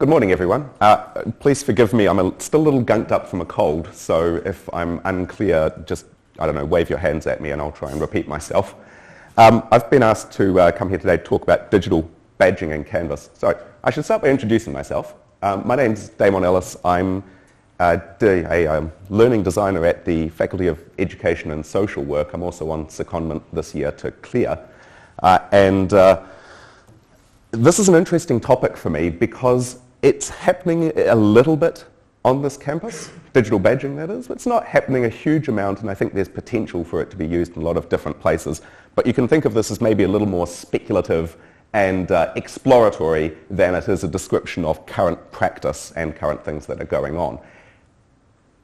Good morning, everyone. Please forgive me, I'm still a little gunked up from a cold, so if I'm unclear, just, I don't know, wave your hands at me and I'll try and repeat myself. I've been asked to come here today to talk about digital badging in Canvas. So I should start by introducing myself. My name's Damon Ellis. I'm a learning designer at the Faculty of Education and Social Work. I'm also on secondment this year to CLEAR. This is an interesting topic for me because it's happening a little bit on this campus, digital badging that is. It's not happening a huge amount, and I think there's potential for it to be used in a lot of different places. But you can think of this as maybe a little more speculative and exploratory than it is a description of current practice and current things that are going on.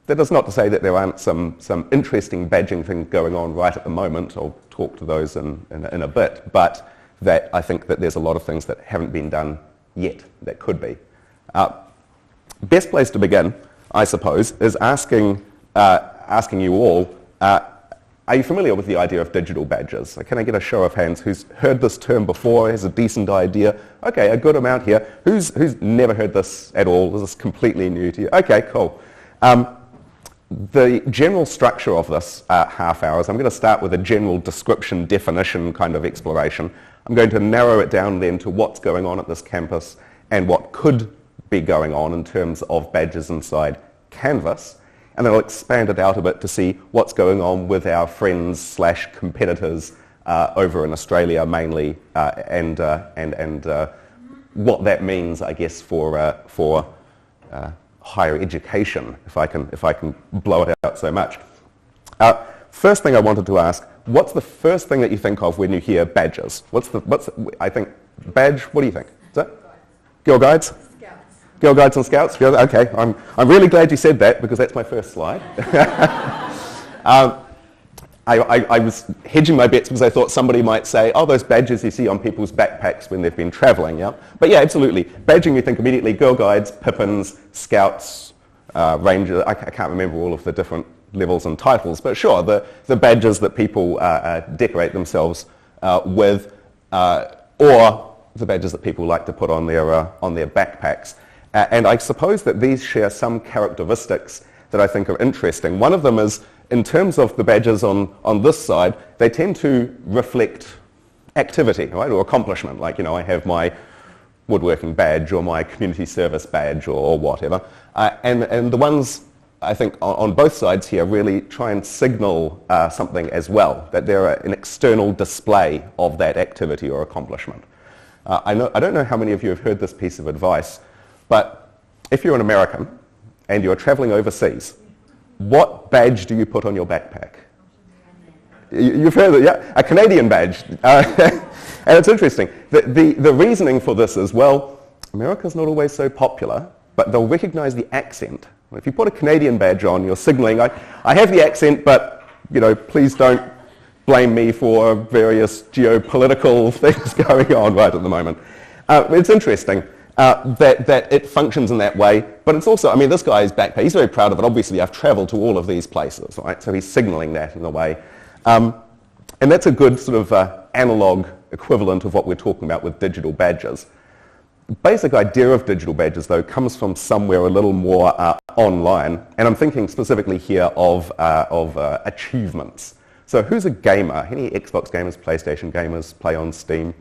That is not to say that there aren't some interesting badging things going on right at the moment. I'll talk to those in a bit, but that I think that there's a lot of things that haven't been done yet that could be. Best place to begin, I suppose, is asking you all, are you familiar with the idea of digital badges? Can I get a show of hands who's heard this term before, has a decent idea? Okay, a good amount here. Who's never heard this at all? Is this completely new to you? Okay, cool. The general structure of this half hour is I'm going to start with a general description, definition kind of exploration. I'm going to narrow it down then to what's going on at this campus and what could be going on in terms of badges inside Canvas. And then I'll expand it out a bit to see what's going on with our friends slash competitors over in Australia mainly and what that means, I guess, for higher education, if I can blow it out so much. First thing I wanted to ask, what's the first thing that you think of when you hear badges? I think, badge, what do you think? Is that? Girl Guides? Scouts. Girl Guides and Scouts? Okay, I'm really glad you said that because that's my first slide. I was hedging my bets because I thought somebody might say, oh, those badges you see on people's backpacks when they've been travelling, yeah? But yeah, absolutely. Badging, you think immediately Girl Guides, Pippins, Scouts, Rangers. I can't remember all of the different levels and titles, but sure, the badges that people decorate themselves with, or the badges that people like to put on their backpacks. And I suppose that these share some characteristics that I think are interesting. One of them is, in terms of the badges on this side, they tend to reflect activity, right, or accomplishment. Like, I have my woodworking badge or my community service badge or whatever. And the ones, I think, on both sides here really try and signal something as well, that they're an external display of that activity or accomplishment. I don't know how many of you have heard this piece of advice, but if you're an American and you're traveling overseas, what badge do you put on your backpack? You've heard it, yeah? A Canadian badge. And it's interesting. The reasoning for this is, well, America's not always so popular, but they'll recognize the accent. If you put a Canadian badge on, you're signaling, I have the accent, but please don't blame me for various geopolitical things going on right at the moment. It's interesting that it functions in that way, but it's also, this guy's backpack, he's very proud of it. Obviously, I've traveled to all of these places, right? So he's signaling that in a way. And that's a good sort of analog equivalent of what we're talking about with digital badges. The basic idea of digital badges, though, comes from somewhere a little more online, and I'm thinking specifically here of achievements. So who's a gamer? Any Xbox gamers, PlayStation gamers, play on Steam?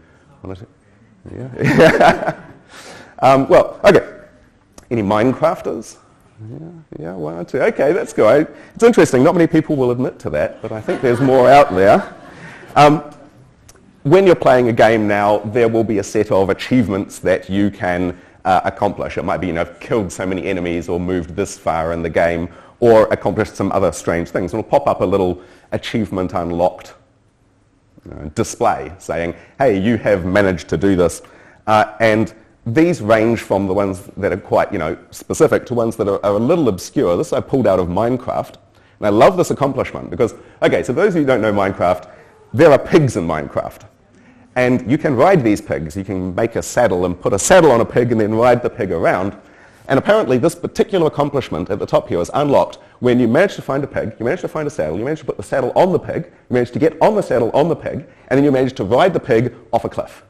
Yeah. Well, okay. Any Minecrafters? Yeah, one or two. Okay, that's good. It's interesting. Not many people will admit to that, but I think there's more out there. When you're playing a game now, there will be a set of achievements that you can accomplish. It might be, killed so many enemies or moved this far in the game or accomplished some other strange things. It'll pop up a little achievement unlocked display saying, hey, you have managed to do this. And these range from the ones that are quite, specific to ones that are a little obscure. This I pulled out of Minecraft. And I love this accomplishment because, okay, so those of you who don't know Minecraft, there are pigs in Minecraft. And you can ride these pigs. You can make a saddle and put a saddle on a pig and then ride the pig around. And apparently this particular accomplishment at the top here is unlocked when you manage to find a pig, you manage to find a saddle, you manage to put the saddle on the pig, you manage to get on the saddle on the pig, and then you manage to ride the pig off a cliff.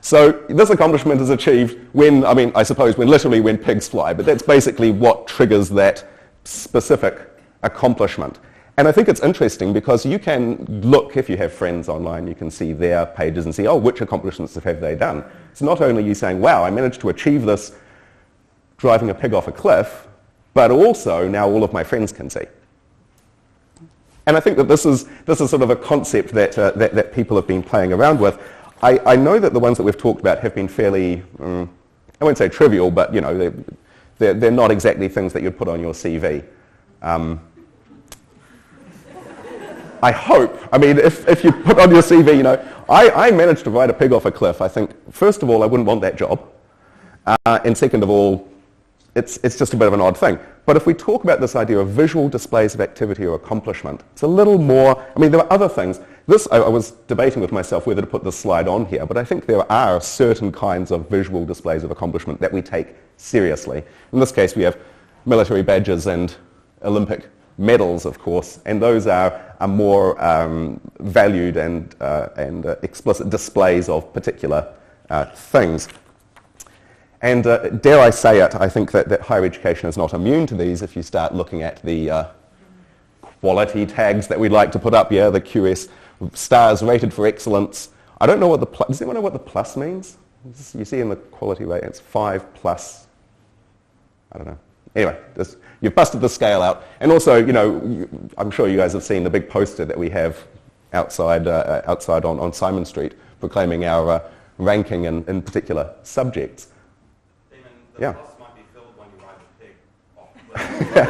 So this accomplishment is achieved when, I mean, I suppose literally when pigs fly, but that's basically what triggers that specific accomplishment. And I think it's interesting because you can look, if you have friends online, you can see their pages and see, oh, which accomplishments have they done? It's not only you saying, wow, I managed to achieve this driving a pig off a cliff, but also now all of my friends can see. And I think that this is sort of a concept that people have been playing around with. I know that the ones that we've talked about have been fairly, I won't say trivial, but you know, they're not exactly things that you'd put on your CV. I hope. I mean, if you put on your CV, you know, I managed to ride a pig off a cliff. I think, first of all, I wouldn't want that job. And second of all, it's just a bit of an odd thing. But if we talk about this idea of visual displays of activity or accomplishment, it's a little more, I mean, there are other things. I was debating with myself whether to put this slide on here, but I think there are certain kinds of visual displays of accomplishment that we take seriously. In this case, we have military badges and Olympic medals, of course, and those are more valued and explicit displays of particular things. And dare I say it, I think that higher education is not immune to these if you start looking at the quality tags that we'd like to put up, yeah, the QS stars rated for excellence. I don't know what does anyone know what the plus means? You see in the quality rate, it's 5 plus, I don't know. Anyway, you've busted the scale out. And also, you know, I'm sure you guys have seen the big poster that we have outside on Simon Street proclaiming our ranking in particular subjects. Damon, the plus might be filled when you ride the pig.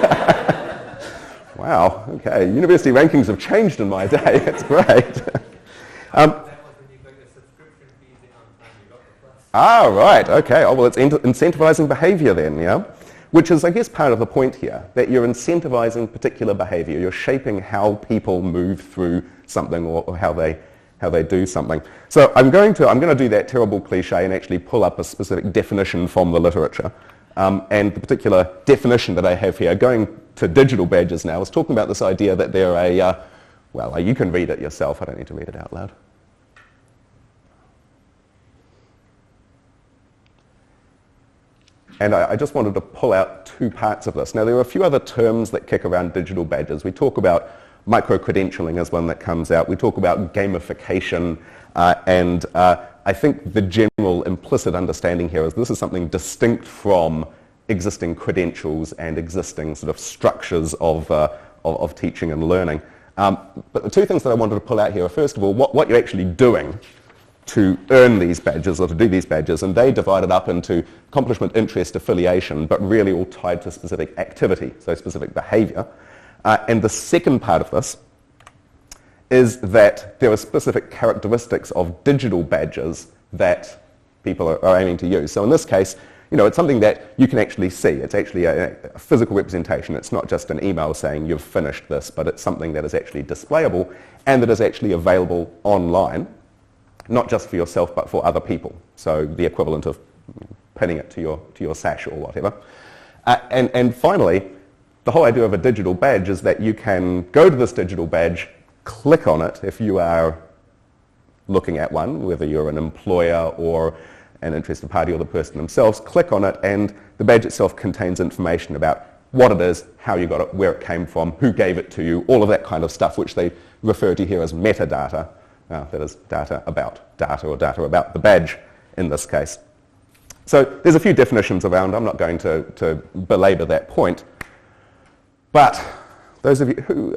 Wow, okay. University rankings have changed in my day. That's great. Right, okay. Oh, well, it's incentivizing behavior then, yeah? Which is, I guess, part of the point here, that you're incentivizing particular behavior. You're shaping how people move through something or how they do something. So I'm going to do that terrible cliche and actually pull up a specific definition from the literature. And the particular definition that I have here, going to digital badges now, is talking about this idea that they're well, you can read it yourself. I don't need to read it out loud. And I just wanted to pull out two parts of this. Now, there are a few other terms that kick around digital badges. We talk about micro-credentialing as one that comes out. We talk about gamification. And I think the general implicit understanding here is this is something distinct from existing credentials and existing sort of structures of teaching and learning. But the two things that I wanted to pull out here are, first of all, what you're actually doing to earn these badges or to do these badges, and they divide it up into accomplishment, interest, affiliation, but really all tied to specific activity, so specific behavior. And the second part of this is that there are specific characteristics of digital badges that people are aiming to use. So in this case, you know, it's something that you can actually see. It's actually a physical representation. It's not just an email saying you've finished this, but it's something that is actually displayable and that is actually available online, not just for yourself, but for other people. So the equivalent of pinning it to your sash or whatever. And finally, the whole idea of a digital badge is that you can go to this digital badge, click on it if you are looking at one, whether you're an employer or an interested party or the person themselves, click on it, and the badge itself contains information about what it is, how you got it, where it came from, who gave it to you, all of that kind of stuff, which they refer to here as metadata. That is data about the badge in this case. So there's a few definitions around. I'm not going to belabor that point. But those of you who,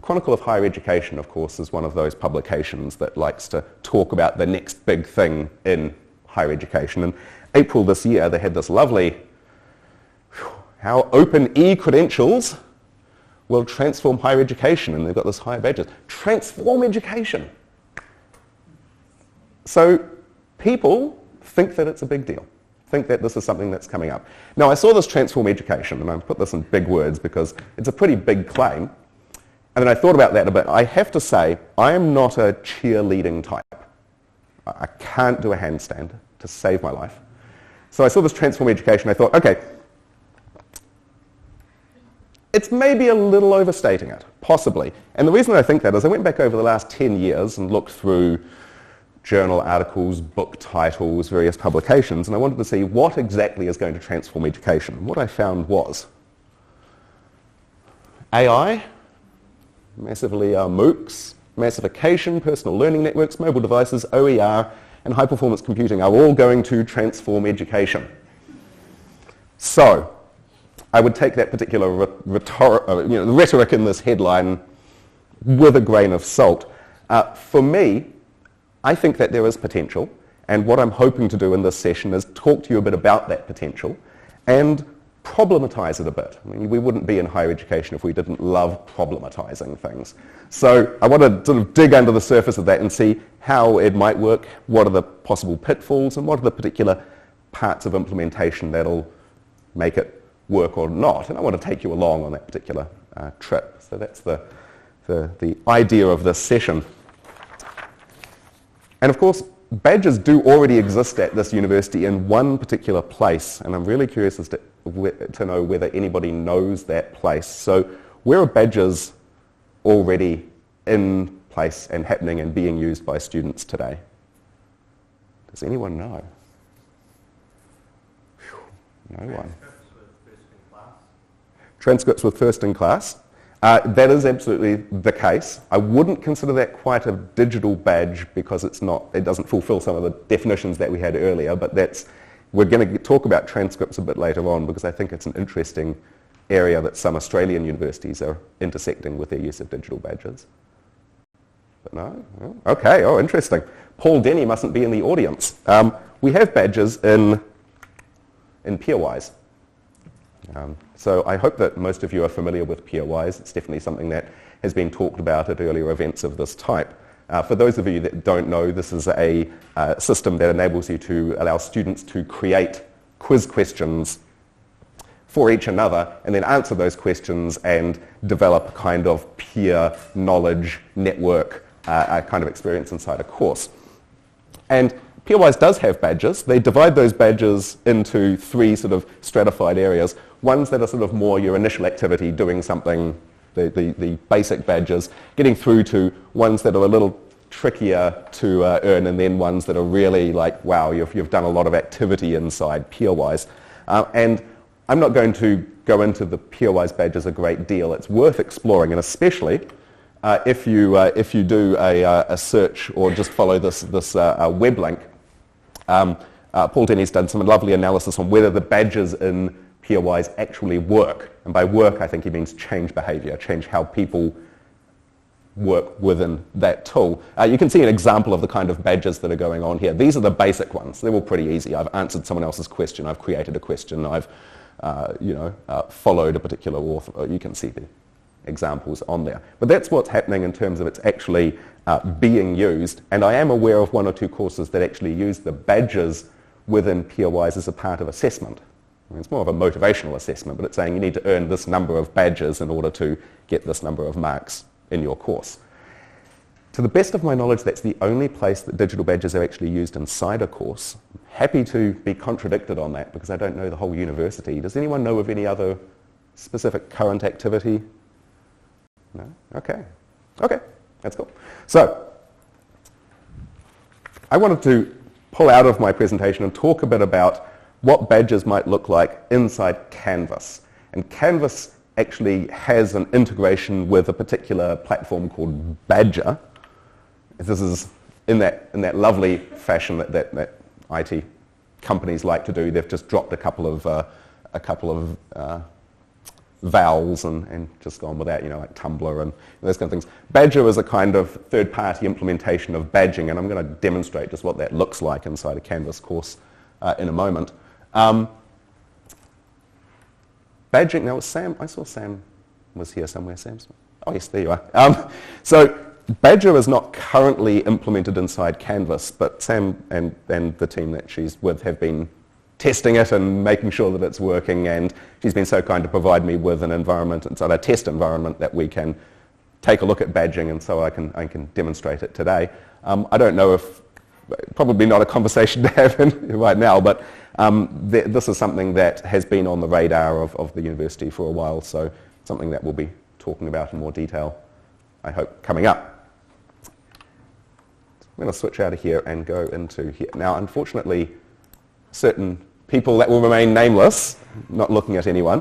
Chronicle of Higher Education, of course, is one of those publications that likes to talk about the next big thing in higher education. In April this year, they had this lovely, how open e-credentials will transform higher education, and they've got this higher badges. Transform education. So people think that it's a big deal, think that this is something that's coming up. Now, I saw this transform education, and I put this in big words because it's a pretty big claim. And then I thought about that a bit. I have to say, I am not a cheerleading type. I can't do a handstand to save my life. So I saw this transform education. I thought, okay, it's maybe a little overstating it, possibly. And the reason I think that is I went back over the last 10 years and looked through journal articles, book titles, various publications, and I wanted to see what exactly is going to transform education. What I found was AI, massively MOOCs, massification, personal learning networks, mobile devices, OER, and high-performance computing are all going to transform education. So, I would take that particular rhetoric in this headline with a grain of salt. For me, I think that there is potential, and what I'm hoping to do in this session is talk to you a bit about that potential and problematize it a bit. I mean, we wouldn't be in higher education if we didn't love problematizing things. So I want to sort of dig under the surface of that and see how it might work, what are the possible pitfalls, and what are the particular parts of implementation that'll make it work or not. And I want to take you along on that particular trip. So that's the idea of this session. And of course, badges do already exist at this university in one particular place, and I'm really curious as to know whether anybody knows that place. So where are badges already in place and happening and being used by students today? Does anyone know? Whew, no one. Transcripts with first in class. That is absolutely the case. I wouldn't consider that quite a digital badge because it doesn't fulfill some of the definitions that we had earlier, but we're going to talk about transcripts a bit later on because I think it's an interesting area that some Australian universities are intersecting with their use of digital badges. But no? Oh, okay, interesting. Paul Denny mustn't be in the audience. We have badges in PeerWise. So I hope that most of you are familiar with PeerWise. It's definitely something that has been talked about at earlier events of this type. For those of you that don't know, this is a system that enables you to allow students to create quiz questions for each another and then answer those questions and develop a kind of peer knowledge network kind of experience inside a course. And PeerWise does have badges. They divide those badges into three sort of stratified areas. Ones that are sort of more your initial activity, doing something, the basic badges, getting through to ones that are a little trickier to earn, and then ones that are really like, wow, you've done a lot of activity inside PeerWise. And I'm not going to go into the PeerWise badges a great deal. It's worth exploring, and especially if you do a search or just follow this web link. Paul Denny's done some lovely analysis on whether the badges in PeerWise actually work. And by work, I think he means change behavior, change how people work within that tool. You can see an example of the kind of badges that are going on here. These are the basic ones. They're all pretty easy. I've answered someone else's question. I've created a question. I've followed a particular author. You can see the examples on there. But that's what's happening in terms of it's actually being used. And I am aware of one or two courses that actually use the badges within PeerWise as a part of assessment. I mean, it's more of a motivational assessment, but it's saying you need to earn this number of badges in order to get this number of marks in your course. To the best of my knowledge, that's the only place that digital badges are actually used inside a course. I'm happy to be contradicted on that because I don't know the whole university. Does anyone know of any other specific current activity? No? Okay. Okay, that's cool. So, I wanted to pull out of my presentation and talk a bit about what badges might look like inside Canvas. And Canvas actually has an integration with a particular platform called Badger. This is in that lovely fashion that IT companies like to do. They've just dropped a couple of vowels and just gone with that, like Tumblr and those kind of things. Badger is a kind of third-party implementation of badging, and I'm going to demonstrate just what that looks like inside a Canvas course in a moment. Badging, now Sam, I saw Sam was here somewhere. Sam's, oh yes, there you are. So Badger is not currently implemented inside Canvas, but Sam and the team that she's with have been testing it and making sure that it's working, and she's been so kind to provide me with an environment inside a test environment that we can take a look at badging, and so I can demonstrate it today. I don't know if, probably not a conversation to have right now, but this is something that has been on the radar of the university for a while, so something that we'll be talking about in more detail, I hope, coming up. I'm going to switch out of here and go into here. Now, unfortunately, certain people that will remain nameless, not looking at anyone,